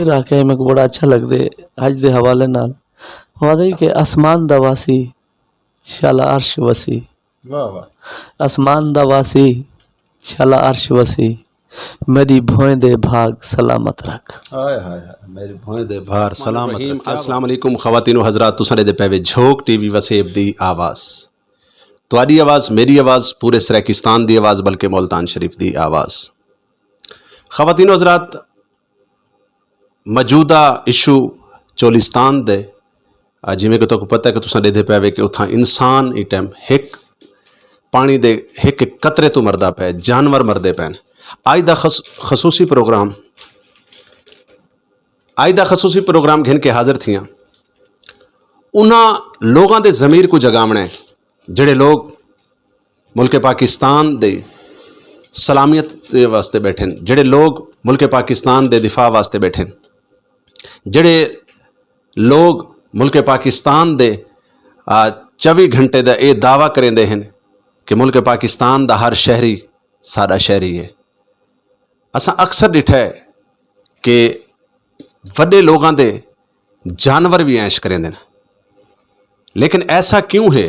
शेर आके मेरे को बड़ा अच्छा लगदे हज दे हवाले नाल वादे कि आसमान दा वासी शाला अर्श वसी, वाह वाह। आसमान दा वासी शाला अर्श वसी, मेरी भोए दे भाग सलामत रख। हाय हाय हाय, मेरी भोए दे भार सलामत रहीम। अस्सलाम वालेकुम खवातीनो हजरात, तुसां दे पैवे झोक टीवी वसेब दी आवाज़, तुहाडी आवाज़ मेरी आवाज़, पूरे सराकिस्तान दी आवाज़, बल्कि मुल्तान शरीफ दी आवाज़। खवातीनो हजरात, मौजूदा इशू चोलिस्तान दे जिमें कि तुहानू पता है कि तुसां दे पैवे कि उत्थां इंसान ई टाइम हिक पानी दे हिक कतरे तो मरदा पे, जानवर मरदे पैन। अज दा खसूसी प्रोग्राम घिन के हाजिर थियां उन्हां लोगों के ज़मीर को जगावना है जिहड़े लोग मुल्क पाकिस्तान दे सलामियत दे वास्ते बैठे न, जिहड़े लोग मुल्क पाकिस्तान दे दिफा वास्ते बैठे न, जिहड़े लोग मुल्क पाकिस्तान दे 24 घंटे का यह दावा करेंदे हैं कि मुल्क पाकिस्तान दा हर शहरी साडा शहरी है। असां अक्सर डिठा है कि वड्डे लोगों दे जानवर भी ऐश करेंदे न, लेकिन ऐसा क्यों है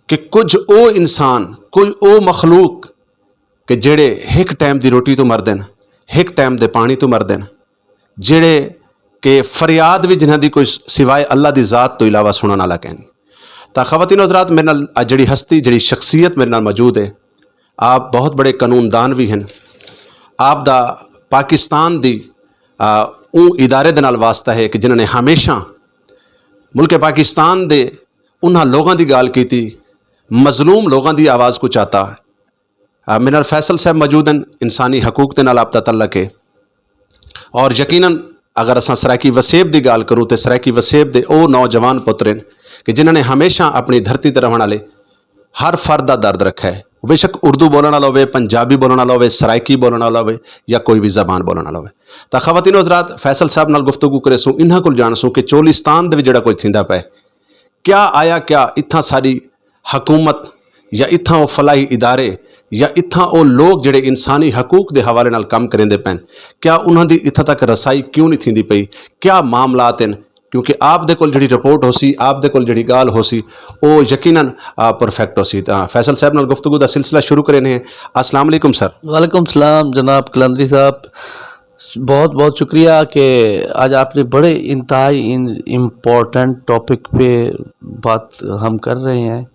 कि कुछ ओ इंसान, कुछ ओ मखलूक कि जेड़े एक टाइम की रोटी तो मरदे न, एक टाइम के पानी तो मरदे न, जेड़े कि फरियाद भी जिन्हां दी कोई सिवाय अल्लाह की ज़ात तो इलावा सुनने वाला कहनी। तो खवातीन हज़रात, मेरे नाल जिहड़ी हस्ती जिहड़ी शख्सियत मेरे नाल मौजूद है, आप बहुत बड़े कानूनदान भी हैं। आप दा पाकिस्तान दी इदारे दे नाल वास्ता है कि जिन्होंने हमेशा मुल्क पाकिस्तान दे उन्हां लोगों की गाल की, मजलूम लोगों की आवाज़ को चाहता। मेरे नाल फैसल साहब मौजूद हैं, इंसानी हकूक दे नाल आप दा तल्लक है। और यकीनन अगर असां सराकी वसेब की गाल करूँ तो सराकी वसेब दे ओ नौजवान पुत्र हैं कि जिन्होंने हमेशा अपनी धरती ते रहने वाले हर फर्द का दर्द रखा है, बेशक उर्दू बोलने वाला होवे, पंजाबी बोलने वाला होवे, सराइकी बोलने वाला होवे या कोई भी जबान बोलने वाला होवे। तो खवातीन हज़रात, फैसल साहब नाल गुफ्तगू करे सूँ इन्हां कोल जाण सूँ कि चोलिस्तान दे विच जिहड़ा कोई थींदा पे, क्या आया क्या इत्थां सारी हकूमत या इत्थां वो फलाही इदारे या इत्थां वो लोग जिहड़े इंसानी हकूक के हवाले नाल कम करेंदे पैन, क्या उन्हां दी इत्थां तक रसाई क्यों नहीं थींदी पई? क्या मामलात हैं? क्योंकि आप दे कोल जिहड़ी रिपोर्ट हो सी, आप दे कोल जिहड़ी गाल हो सी, वो यकीनन परफेक्ट हो सी। फैसल साहब नाल गुफ्तगू दा सिलसिला शुरू करें हैं। अस्सलाम वालेकुम सर। वालेकुम सलाम जनाब कलंदरी साहब, बहुत बहुत शुक्रिया कि आज आपने बड़े इंतहाई इम्पोर्टेंट टॉपिक पे बात हम कर रहे हैं।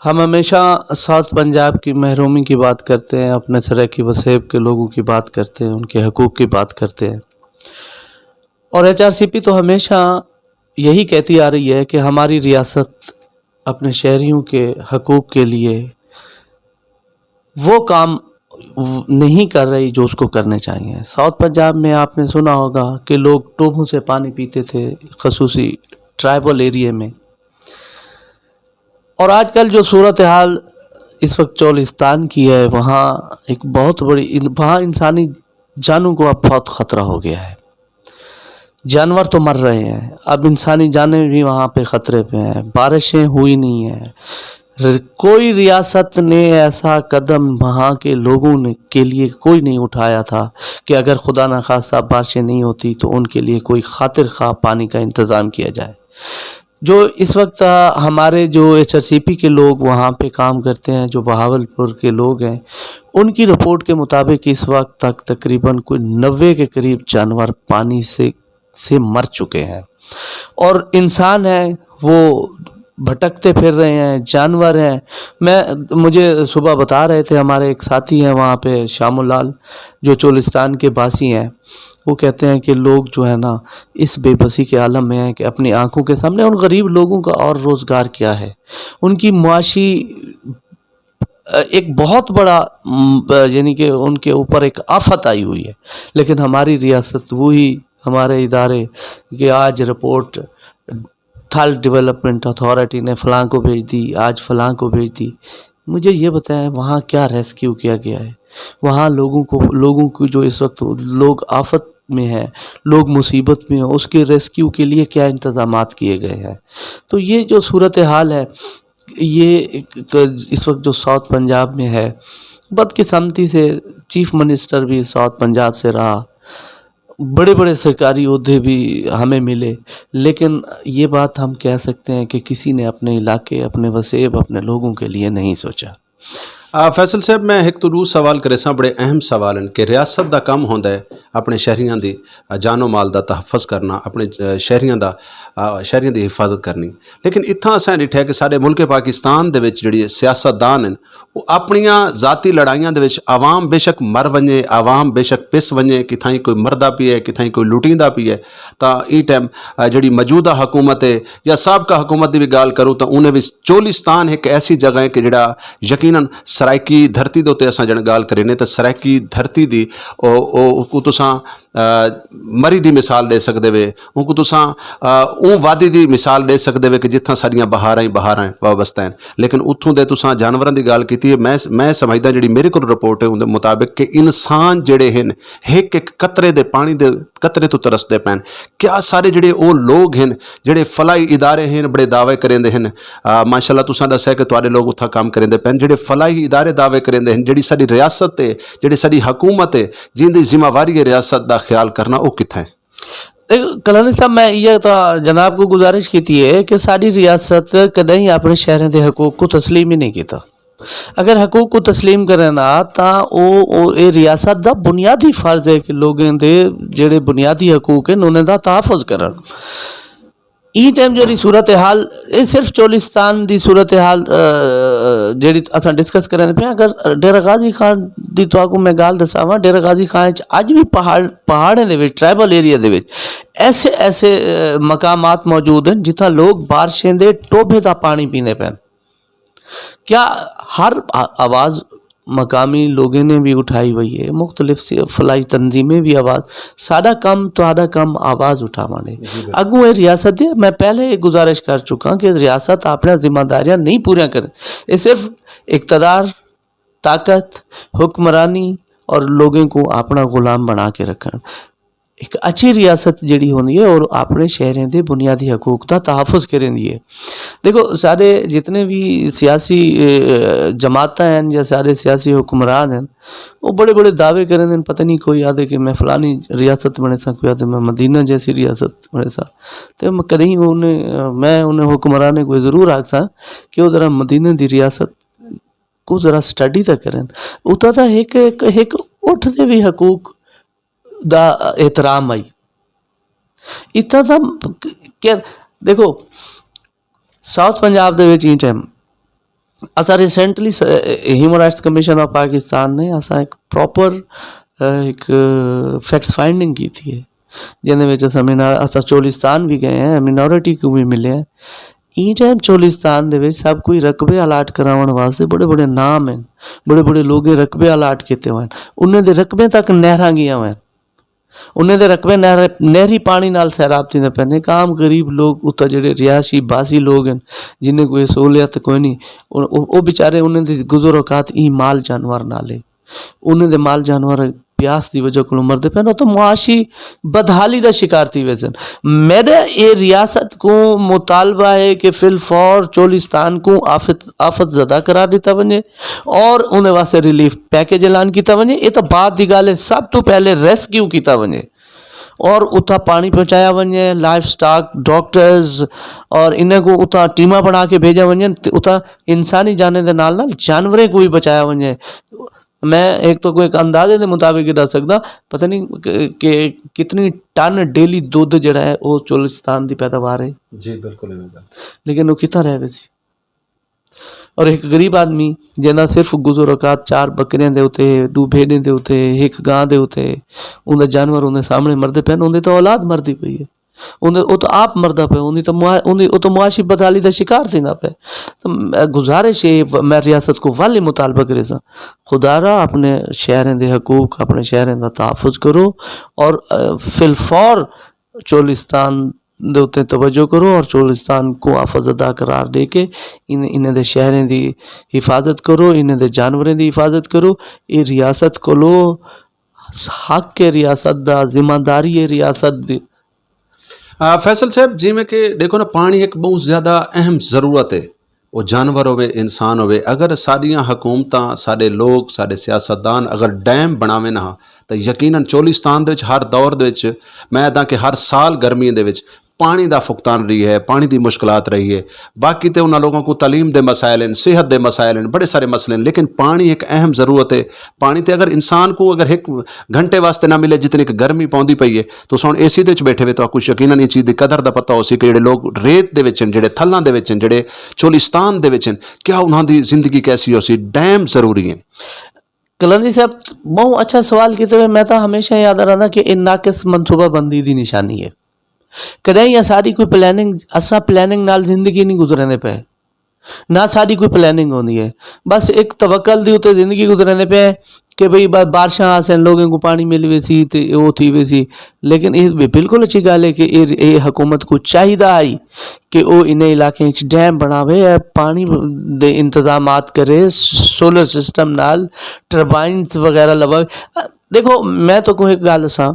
हम हमेशा साउथ पंजाब की महरूमी की बात करते हैं, अपने सराकी वसेब के लोगों की बात करते हैं, उनके हकूक़ की बात करते हैं। और HRCP तो हमेशा यही कहती आ रही है कि हमारी रियासत अपने शहरियों के हकूक़ के लिए वो काम नहीं कर रही जो उसको करने चाहिए। साउथ पंजाब में आपने सुना होगा कि लोग टोभों से पानी पीते थे, खसूसी ट्राइबल एरिया में। और आजकल जो सूरत हाल इस वक्त चोलिस्तान की है, वहाँ एक बहुत बड़ी वहाँ इंसानी जानों को अब बहुत ख़तरा हो गया है। जानवर तो मर रहे हैं, अब इंसानी जानें भी वहाँ पे ख़तरे पे हैं। बारिशें हुई नहीं हैं, कोई रियासत ने ऐसा कदम वहाँ के लोगों ने के लिए कोई नहीं उठाया था कि अगर खुदा न खास्ता बारिशें नहीं होती तो उनके लिए कोई खातिर खा पानी का इंतज़ाम किया जाए। जो इस वक्त हमारे जो HRCP के लोग वहाँ पे काम करते हैं, जो बहावलपुर के लोग हैं, उनकी रिपोर्ट के मुताबिक इस वक्त तक तकरीबन कोई 90 के करीब जानवर पानी से मर चुके हैं। और इंसान है वो भटकते फिर रहे हैं, जानवर हैं। मुझे सुबह बता रहे थे, हमारे एक साथी हैं वहाँ पे शामुल लाल, जो चोलिस्तान के बासी हैं, वो कहते हैं कि लोग जो है ना इस बेबसी के आलम में हैं कि अपनी आंखों के सामने उन गरीब लोगों का और रोज़गार क्या है, उनकी मुआशी एक बहुत बड़ा यानी कि उनके ऊपर एक आफत आई हुई है। लेकिन हमारी रियासत वही हमारे इदारे कि आज रिपोर्ट थल डेवलपमेंट अथॉरिटी ने फ़लाँ को भेज दी, आज फ़लाँ को भेज दी। मुझे ये बताएं वहाँ क्या रेस्क्यू किया गया है? वहाँ लोगों को जो इस वक्त लोग आफत में हैं, लोग मुसीबत में हैं, उसके रेस्क्यू के लिए क्या इंतज़ामात किए गए हैं? तो ये जो सूरत हाल है, ये इस वक्त जो साउथ पंजाब में है, बदकिस्मती से चीफ मिनिस्टर भी साउथ पंजाब से रहा, बड़े बड़े सरकारी ओहदे भी हमें मिले, लेकिन ये बात हम कह सकते हैं कि किसी ने अपने इलाके, अपने वसेब, अपने लोगों के लिए नहीं सोचा। फैसल साहब मैं एक तो रूस सवाल करे सा बड़े अहम सवाल हैं कि रियासत का काम होंदा है अपने शहरियों की जानो माल का तहफ़ुज़ करना, अपने शहरियों की हिफाजत करनी। लेकिन इतना असें डिठा कि सारे मुल्क पाकिस्तान दे विच जिहड़ी सियासतदान हैं वो अपनियां ज़ाती लड़ाइयां दे विच आवाम बेशक मर वने, आवाम बेशक पिस वने, किथाई कोई मरदा पी है, किथाई कोई लुटींदा पी है। तो ई टाइम जिहड़ी मौजूदा हुकूमत है या साबका हुकूमत की भी गाल करूँ तो उन्हें भी चोलिस्तान एक ऐसी जगह है कि जिहड़ा यकीनन सराइकी धरती के उत्ते असां जण गाल करें तो सराइकी धरती की को तुसां मरी की मिसाल दे सकते वे, उनको तुसां ऊँ वादी की मिसाल दे सकते वे कि जिथां सारियां बहारां ही बहारां वाबस्ता हैं। लेकिन उत्थों दे तुसां जानवरां की गाल की है, मैं समझदा जिहड़ी मेरे को रिपोर्ट है उनके मुताबिक कि इंसान जिहड़े हैं एक एक कतरे दे पानी दे कतरे तो तरसते पैन। क्या सारे जिहड़े वो लोग हैं जिहड़े फलाई इदारे हैं बड़े दावे करेंदे हैं, माशाअल्लाह तुसां दस्सिया कि तुहाडे लोग उत्थां काम करेंदे पैन, जिहड़े फलाई इदारे दावे करेंदे हैं, जिहड़ी साडी रियासत है, जिहड़ी साडी हुकूमत है, जिंदी जिम्मेवारी है रियासत का ख्याल करना, वो कित्थे है? देखो कलानी साहब, मैं ये तो जनाब को गुजारिश की है कि साड़ी रियासत कदई अपने शहरों के हकूक को तस्लीम ही नहीं किया। अगर हकूक को तस्लीम करे ना तो ये रियासत का बुनियादी फर्ज है कि लोगों के जेडे बुनियादी हकूक हैं उन्हें दा तहफ़ुज़ करन। ई टाइम जी सूरत हाल ये सिर्फ चोलिस्तान की सूरत हाल जी अस डिस्कस करें पे, अगर डेरा गाजी खान की तो आपको मैं गाल दसावां, डेरा गाजी खान अज भी पहाड़ों के ट्राइबल एरिया के ऐसे ऐसे मकामात मौजूद हैं जिथा लोग बारिशें के टोभे का पानी पीने पैन। क्या हर आवाज़ मकामी लोगों ने भी उठाई हुई है, मुख्तलिफ फलाई तंजीमें भी आवाज़, सादा कम तो कम आवाज़ उठावाने अगू ये रियासत है। मैं पहले एक गुजारिश कर चुका कि रियासत अपने जिम्मेदारियां नहीं पूरा करें, ये सिर्फ इक़्तिदार, ताकत, हुक्मरानी और लोगों को अपना गुलाम बना के रखना। एक अच्छी रियासत जी होनी है और अपने शहरों के बुनियादी हकूक का तहफ़ुज़ करेंदी है। देखो सारे जितने भी सियासी जमात हैं या सारे सियासी हुक्मरान हैं वो बड़े बड़े दावे करें, पता नहीं कोई आदे कि मैं फलानी रियासत बने सा, कोई आदे मैं मदीना जैसी रियासत बने सा। तो कहीं मैं उन्हें हुक्मरान को ज़रूर आखसा कि वो ज़रा मदीना की रियासत को ज़रा स्टडी तो करें, उतना तो एक उठते भी हकूक दा एहतराम आई। इतना तो क्या देखो साउथ पंजाब दे विच ई टाइम असा recently human rights commission of Pakistan ने असा एक प्रॉपर एक फैक्ट्स फाइंडिंग की थी है, जिन्हें असा चोलिस्तान भी गए हैं, मिनॉरिटी को भी मिले हैं। ई टाइम चोलिस्तान दे विच सब कोई रकबे अलाट कराने वास्ते बड़े बड़े नाम हैं, बड़े बड़े लोग रकबे अलाट किए हुए हैं, उन्हें दे रकबे तक नहरां गई हुए हैं, उन्हें दे रकबे नहरी पानी नाल सैराब थी पैने। आम गरीब लोग उत्तर जेडे रिहायशी बासी लोग हैं जिन्हें कोई सहूलियत कोई नहीं, वो बेचारे उन्हें दी गुज़र औकात ई माल जानवर नाले, उन्हें दे माल जानवर प्यास की वजह को मरते पे, तो मुआशी बदहाली का शिकार थी वैसे। मेरा ये रियासत को मुतालबा है कि फिलफौर चोलिस्तान को आफत ज़दा करार दिता वने और उन्हें वास्ते रिलीफ पैकेज ऐलान किया वने। ये तो बात की गल है, सब तो पहले रेस्क्यू किया वने और उतना पानी पहुँचाया वने, लाइफ स्टॉक, डॉक्टर्स और इन्हें को उतना टीमा बना के भेजा वने, उतना इंसानी जाने के नाल जानवरें को भी बचाया वने। मैं एक तो कोई अंदाजे के मुताबिक दस सकता, पता नहीं कि कितनी टन डेली दुध जड़ा है वो चोलिस्तान की पैदावार है जी बिल्कुल, लेकिन वो कितना रह वैसी। और एक गरीब आदमी जिन्ना सिर्फ गुज़र औकात 4 बकरियां दे उत्ते, 2 भेड़ें दे उत्ते, 1 गां दे उत्ते, उन्हें जानवर उन्हें सामने मरते पे, उन्हें तो औलाद मरती पई है, उन्हें वो तो आप मरदा पे, उन्हें तो मुआशी बदहाली का शिकार थी ना पे। तो गुजारिश है मैं रियासत को वाली मुतालबा करे सा, खुदारा अपने शहरों के हकूक, अपने शहरों का तहफ़ुज़ करो और फिलफौर चोलिस्तान दे उत्ते तवज्जो करो और चोलिस्तान को आफतज़दा करार दे के इन्हें दे शहरों की हिफाजत करो, इन्हें दे जानवरों की हिफाजत करो। ये रियासत को लो हक के रियासत दा, जिम्मेदारी है रियासत दी। फैसल साहब जिमें कि देखो ना पानी एक बहुत ज़्यादा अहम ज़रूरत है ਉਹ ਜਾਨਵਰ ਹੋਵੇ ਇਨਸਾਨ ਹੋਵੇ, ਅਗਰ ਸਾਡੀਆਂ ਹਕੂਮਤਾਂ, ਸਾਡੇ ਲੋਕ, ਸਾਡੇ ਸਿਆਸਤਦਾਨ ਅਗਰ ਡੈਮ ਬਣਾਵੇ ਨਾ ਤਾਂ ਯਕੀਨਨ ਚੋਲਿਸਤਾਨ ਦੇ ਵਿੱਚ ਹਰ ਦੌਰ ਦੇ ਵਿੱਚ ਮੈਂ ਤਾਂ ਕਿ ਹਰ ਸਾਲ ਗਰਮੀਆਂ ਦੇ ਵਿੱਚ पानी का फुकतान रही है, पानी की मुश्किलात रही है। बाकी तो उन्होंने लोगों को तलीम के मसाइल हैं, सेहत के मसाइल हैं, बड़े सारे मसले हैं, लेकिन पानी एक अहम ज़रूरत है। पानी तो अगर इंसान को अगर एक घंटे वास्ते ना मिले जितनी गर्मी पौंदी पई है तो हम AC दे बैठे हुए तो कुछ यकीनन ये चीज़ की कदर का पता हो सी कि जो लोग रेत दे विच जिहड़े थल्लां दे विच जिहड़े चोलिस्तान दे विच क्या उन्होंने जिंदगी कैसी हो सी। डैम ज़रूरी है। कलंदी साहब बहुत अच्छा सवाल किए हुए। मैं तो हमेशा याद रहा कि ये नाकिस मनसूबाबंदी की निशानी है। कदें सारी कोई प्लैनिंग, असा प्लैनिंग नाल जिंदगी नहीं गुजरने पे, ना सारी कोई प्लैनिंग होती है, बस एक तवक्कल दी उत्ते जिंदगी गुजरने पे कि भाई बारिशां आसन लोगों को पानी मिल वैसी तो वो थी वैसी। लेकिन ये बिल्कुल अच्छी गल है कि ये हुकूमत को चाहिए आई कि वो इन्हें इलाके डैम बनावे, पानी दे इंतजामात करे, सोलर सिस्टम नाल टरबाइन्स वगैरह लवावे। देखो मैं तो कोई गल सा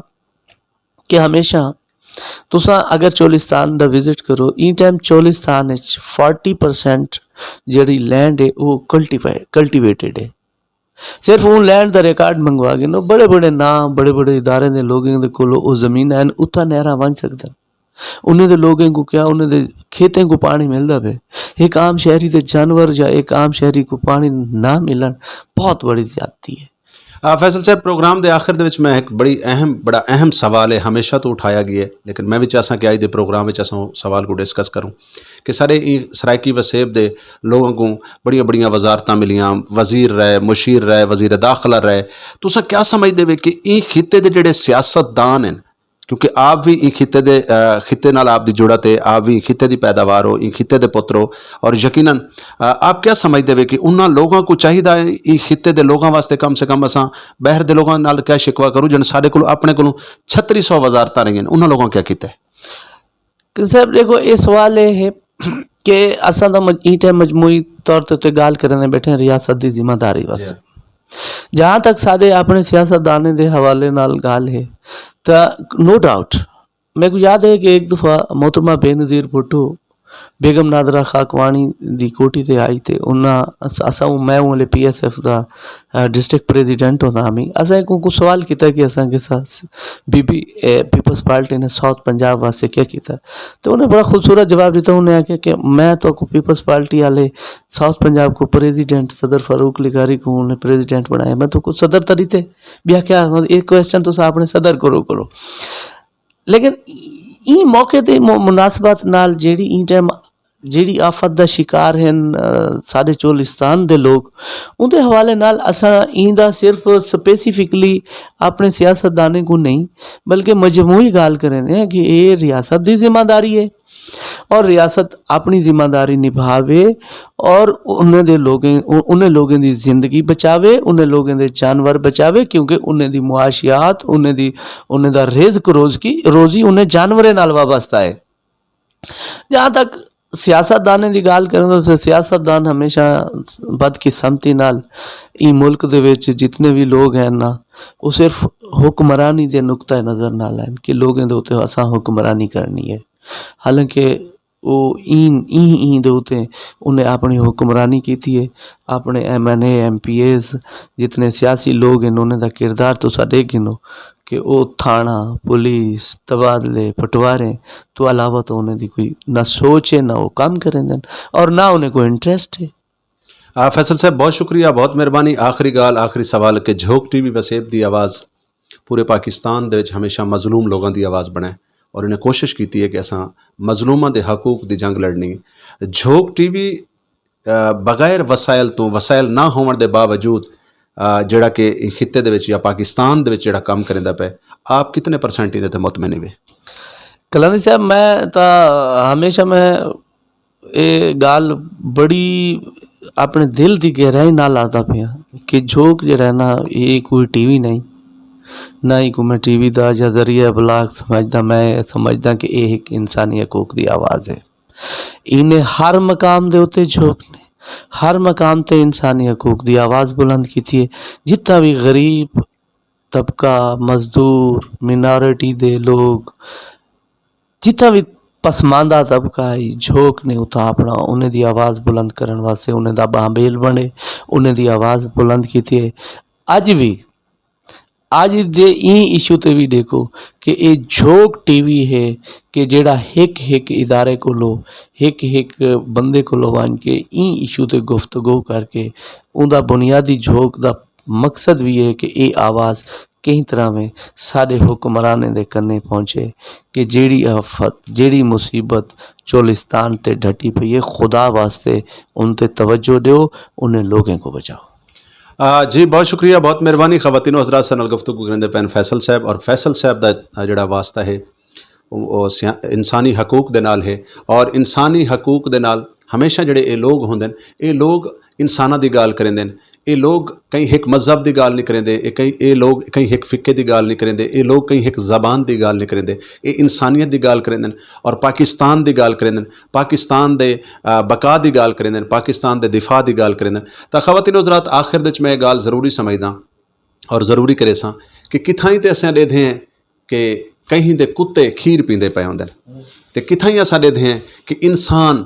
कि हमेशा तुसा अगर चोलिस्तान दा विजिट करो, ई टाइम चोलिस्तान 40% जी लैंड है वो कल्टीवेटेड है। सिर्फ वो लैंड का रिकॉर्ड मंगवा के नो बड़े बड़े नाम, बड़े बड़े इदारे के लोगों को जमीन है उत्था नहरा बन सकते। उन्हें दे लोगों को क्या, उन्हें दे खेतों को पानी मिलता पे। एक आम शहरी दे जानवर या एक आम शहरी को पानी ना मिलन बहुत बड़ी ज्यादती है। फैसल साहब, प्रोग्राम के आखिर दे विच मैं एक बड़ा अहम सवाल है, हमेशा तो उठाया गया है, लेकिन मैं भी चाहता कि अज के प्रोग्राम में अस सवाल को डिस्कस करूँ कि सारे सराइकी वसेब के लोगों को बड़िया बड़िया वजारतां मिलियां, वजीर रहे, मुशीर रहे, वजीर दाखिला रहे। तुस क्या समझते हो कि ये खिते के जोड़े सियासतदान हैं, क्योंकि आप भी खिते नाल आप दी जुड़त है, आप भी खिते की पैदावार हो, खिते के पुत्र हो, और यकीनन आप क्या समझते हो कि उन्होंने लोगों को चाहिए खिते के लोगों वास्ते कम से कम असा बाहर के लोगों नाल क्या शिकवा करूँ जिन साढ़े को अपने को 3600 वजारतां रही हैं, उन्होंने लोगों क्या किया है? साहब देखो ये सवाल ये है कि असा तो ई टाइम मजमूई तौर पर गाल करने बैठे रियासत की जिम्मेदारी वास्ते। जहाँ तक सादे अपने सियासतदाने के हवाले नाल गाल है तो नो डाउट मेरे को याद है कि एक दफ़ा मोहतरमा बेनज़ीर भुट्टो बेगम नादरा खाकवानी दी कोठी ते आई थे। असा मैं वाले PSF का डिस्ट्रिक्ट प्रेजिडेंट होता हमी असा को सवाल किया कि असा के साथ बीबी पीपल्स पार्टी ने साउथ पंजाब वास्ते क्या किया, तो उन्हें बड़ा खूबसूरत जवाब दिता। उन्हें आख्या कि मैं तो पीपल्स पार्टी वाले साउथ पंजाब को प्रेजिडेंट सदर फारूक लिगारी को उन्हें प्रेजिडेंट बनाया, मैं तो कुछ सदर तरी थे भी आख्या एक क्वेश्चन तो अपने सदर करो। लेकिन ई मौके ते मुनासबत नाल जेड़ी ई टाइम जेड़ी आफत दा शिकार हैं साढ़े चोलिस्तान दे लोग, उनके हवाले नाल असा इंदा सिर्फ स्पेसिफिकली अपने सियासतदाने को नहीं बल्कि मजमूई गाल करें हैं कि ये रियासत की जिम्मेदारी है और रियासत अपनी जिम्मेदारी निभावे और उन्हें लोगों की जिंदगी बचावे, उन्हें लोगों के जानवर बचावे, क्योंकि उन्हें दी मुआशियात उन्हें दा रिज़्क रोजी उन्हें जानवरें नाल वाबस्ता है। जहाँ तक सियासतदाने की गाल करें तो सियासतदान हमेशा बदकिस्मती नाल ई मुल्क दे विच जितने भी लोग हैं ना वो सिर्फ हुक्मरानी के नुक्ता नज़र नाल हैं कि लोगों के उत्ते असां हुक्मरानी करनी है। हालांकि वो दे उत्ते उन्हें अपनी हुक्मरानी की है। अपने MNA MPAs जितने सियासी लोग हैं उन्हें दा किरदार तो साढ़े गिनो कि वो थाना पुलिस तबादले पटवारे तो अलावा तो उन्हें दी कोई ना सोच है, ना वो काम करें और ना उन्हें कोई इंटरेस्ट है। फैसल साहब बहुत शुक्रिया, बहुत मेहरबानी। आखिरी गाल आखिरी सवाल कि झोंक TV वसेब की आवाज़ पूरे पाकिस्तान दे विच हमेशा मजलूम लोगों की आवाज़ बने और इन्हें कोशिश की है कि असा मजलूमां दे हकूक की जंग लड़नी। झोंक TV बगैर वसाइल तो वसाइल ना होने के बावजूद जोड़ा कि खिते दे विच या पाकिस्तान दे विच जोड़ा काम करेंदा पे, आप कितने % इहदे ते मुतमिन हो? कलानी साहब मैं तो हमेशा मैं ये गाल बड़ी अपने दिल की गहराई नाल आता पिया कि झोंक जो है ना ये कोई TV नहीं ना ही को मैं TV का या जरिया इबलाग समझदा। मैं समझदा कि यह एक इंसानी हकूक की आवाज़ है। इन्हें हर मकाम दे उत्ते झोंक ने हर मकाम ते इंसानी हकूक की आवाज़ बुलंद की है। जितना भी गरीब तबका मजदूर मिनॉरिटी दे लोग जितना भी पसमानदा तबका है झोंक ने उता अपना उन्हें दी आवाज़ बुलंद करने वास्ते उन्हें दा बांबेल बने उन्हें दी आवाज़ बुलंद की थी। अज भी आज दे ई इशू ते भी देखो कि ये झोंक टीवी है कि जेड़ा हिक इदारे को लो हिक बंदे को लो वन के ई इशू ते गुफ्तगू करके उनका बुनियादी झोंक दा मकसद भी है कि ये आवाज़ कई तरह में साढ़े हुक्मराने दे कन्ने पहुँचे कि जेड़ी आफत जेड़ी मुसीबत चोलिस्तान ते ढटी पई है खुदा वास्ते उन ते तवज्जो दो उन्हें लोगों को बचाओ। जी बहुत शुक्रिया बहुत मेहरबानी ख़वातीन हज़रात से नाल गुफ्तगू करने पैन फैसल साहब और फैसल साहब दा जिहड़ा वास्ता है वो इंसानी हकूक दे नाल है और इंसानी हकूक दे नाल हमेशा जिहड़े ये लोग होंदे ने ये लोग इंसाना दी गाल करेंदे ने ये लोग कहीं एक मजहब की गाल नहीं करेंदे ये लोग कहीं एक फिक्के की गाल नहीं करेंदे ये लोग कहीं एक जबान की गाल नहीं करेंदे ये इंसानियत की गाल करेंदे और पाकिस्तान की गाल करेंदे पाकिस्तान दे बका की गाल करेंदे पाकिस्तान दे दिफा की गाल करेंदे। तो ख़वातीन हज़रात आखिर दे मैं गाल ज़रूरी समझदा और ज़रूरी करे सा कि किथाई तो असें देदे हैं कि कहीं दे कुत्ते खीर पींदे पे होंदे ते किथाई असां देदे हैं कि इंसान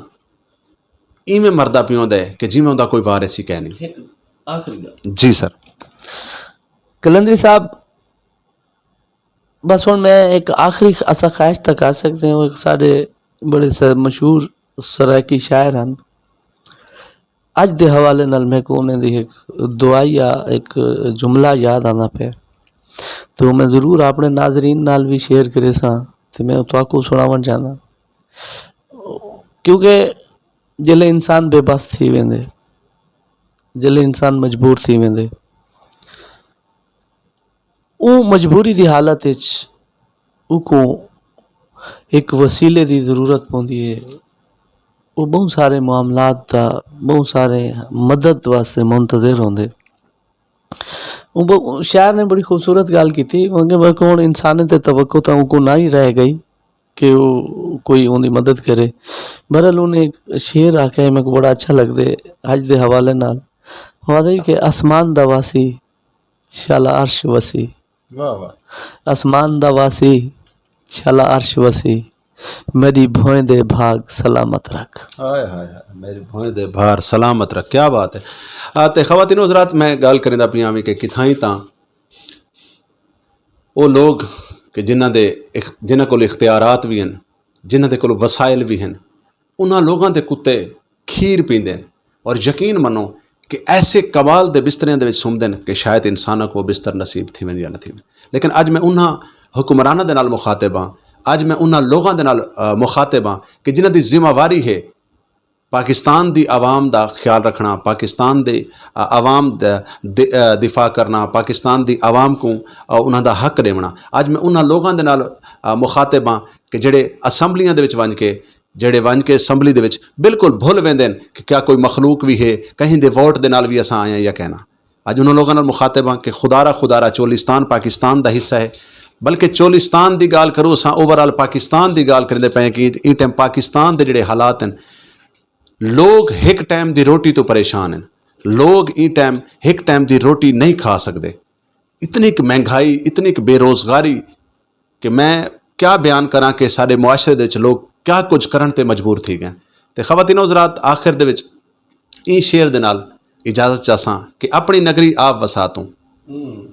इवें मरदा पियोंदा है कि जिवें उंदा कोई वारिस ही कह नहीं। जी सर कलंदरी साहब बस हुण मैं एक आखिरी असा ख्वाहिश तक आ सकते हैं एक साढ़े बड़े मशहूर सराकी शायर हैं अज दे हवाले नाल मैं को उन्हें दी एक दुआई या एक जुमला याद आना पे तो मैं ज़रूर अपने नाजरीन नाल भी शेयर करे सा तो मैं तुहाकू सुनावन चाहना क्योंकि जिले इंसान बेबस थी वेंदे जिले इंसान मजबूर थी वेंदे वो मजबूरी की हालत को एक वसीले की जरूरत पौंदी है वो बहुत सारे मामलात का बहुत सारे मदद वास्ते मुंतज़िर होंदे। वो शायर ने बड़ी खूबसूरत गाल की थी क्योंकि हुण इंसान ते तवक्को तो उनको ना ही रह गई कि वो कोई उनकी मदद करे। बहरहाल उन्हें एक शेर आके मेरे को बड़ा अच्छा लगदे अज दे हवाले नाल वादे कि आसमान दा वासी शाला अर्श वसी आसमान दा वासी शाला अर्श वसी मेरी भोए दे भाग सलामत रख। हाय हाय हाय मेरी भोए दे भार सलामत रख क्या बात है। ते ख़वातीन हज़रात मैं गल करिंदा पिया कि किथाई तां वो लोग कि जिन्हां कोल इख्तियारात भी हैं जिन्हां दे कोल वसाइल भी हैं उन्हां लोगों के कुत्ते खीर पींदे और यकीन मनो कि ऐसे कमाल के बिस्तरियां दे विच सुमदे कि शायद इंसाना को बिस्तर नसीब थी या न थी। लेकिन अज मैं उन्हां हुक्मरानां दे नाल मुखातिब हाँ अज मैं उन्हां लोगों दे नाल मुखातिब हाँ कि जिन्हां दी जिम्मेवारी है पाकिस्तान दी आवाम दा ख्याल रखना पाकिस्तान दे आवाम दिफा करना पाकिस्तान दी आवाम को उन्हां दा हक देवना। अज मैं उन्हां लोगों दे नाल मुखातिब हाँ कि जेड़े असैम्बलियां दे विच वन के जेड़े वन के असैम्बली दे विच बिल्कुल भुल वेंदे कि क्या कोई मखलूक भी है कहीं दे वोट दे नाल भी असां आए या कहना। अज उन्होंने लोगों नाल मुखातिब हाँ कि खुदारा चोलिस्तान पाकिस्तान दा हिस्सा है बल्कि चोलिस्तान दी गाल करो असां ओवरऑल पाकिस्तान दी गाल करेंदे पे कि ई टाइम पाकिस्तान दे जेड़े हालात हैं लोग एक टाइम दी रोटी तो परेशान हैं लोग ई टाइम एक टाइम दी रोटी नहीं खा सकते इतनी एक महंगाई इतनी एक बेरोजगारी कि मैं क्या बयान करा कि सारे मुआशरे दे लोग क्या कुछ करन ते मजबूर थी गए। तो ख़वातीन हज़रात आखिर दे विच ई शेर दे नाल इजाजत चाहसां कि अपनी नगरी आप वसा तूं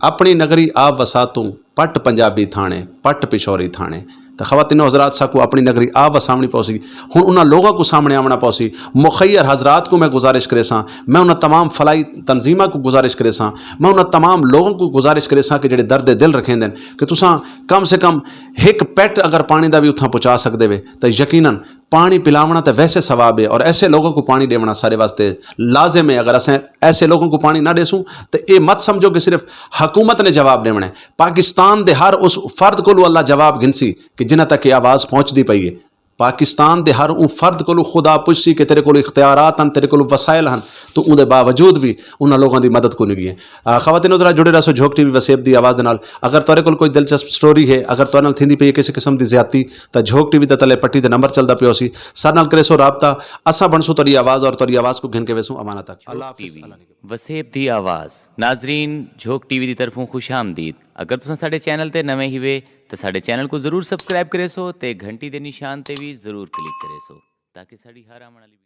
अपनी नगरी आप वसा तूं पट पंजाबी थाने पट पिशौरी थाने। तो ख़वातीन हज़रात साकू अपनी नगरी आप वसावनी पौसी हुण उन्हां लोगों को सामने आवना पौसी मुखैर हज़रात को मैं गुजारिश करे सां मैं उन्हां तमाम फलाई तंजीमा को गुजारिश करे सां मैं उन्हां तमाम लोगों को गुजारिश करे सां कि जेड़े दर्द दिल रखेंदे कि तुसां कम से कम एक पैट अगर पानी का भी उत्थां पहुँचा सकते वे तो यकीनन पानी पिलावना तो वैसे सवाब है और ऐसे लोगों को पानी देवना सारे वास्ते लाजिम है। अगर असें ऐसे लोगों को पानी ना देसूँ तो ये मत समझो कि सिर्फ हुकूमत ने जवाब देवना है पाकिस्तान दे हर उस फर्द को अल्लाह जवाब गिनसी कि जिन्हां तक ये आवाज़ पहुँचती पई है पाकिस्तान दे हर उन फर्द को खुदा पुछसी कि तेरे को इख्तियारात हैं तेरे को वसाइल हैं तो उनके बावजूद भी उन्होंने लोगों की मदद को नहीं गई है। ख़वातीन हज़रात जुड़े रहो झोंक टीवी वसेब की आवाज़ नाल अगर तुहारे कोल कोई दिलचस्प स्टोरी है अगर तुहारे नाल थींदी पई है किसी किस्म की ज्यादती तो झोंक टीवी के तले पट्टी का नंबर चलता पियो सी सर नाल करे सो राबता असा बनसू तुहारी आवाज़ और तुहारी आवाज़ को घिन के वेसू अमानत तक। झोंक टीवी वसेब दी आवाज़ नाजरीन झोंक टीवी की तरफों खुश आमदीद। अगर तुम साडे चैनल ते नवे ही वे ਤਾਂ ਸਾਡੇ ਚੈਨਲ ਨੂੰ ਜ਼ਰੂਰ ਸਬਸਕ੍ਰਾਈਬ ਕਰੇ ਸੋ ਤੇ ਘੰਟੀ ਦੇ ਨਿਸ਼ਾਨ ਤੇ ਵੀ ਜ਼ਰੂਰ ਕਲਿੱਕ ਕਰੇ ਸੋ ਤਾਂ ਕਿ ਸਾਡੀ ਹਰ ਆਉਣ ਵਾਲੀ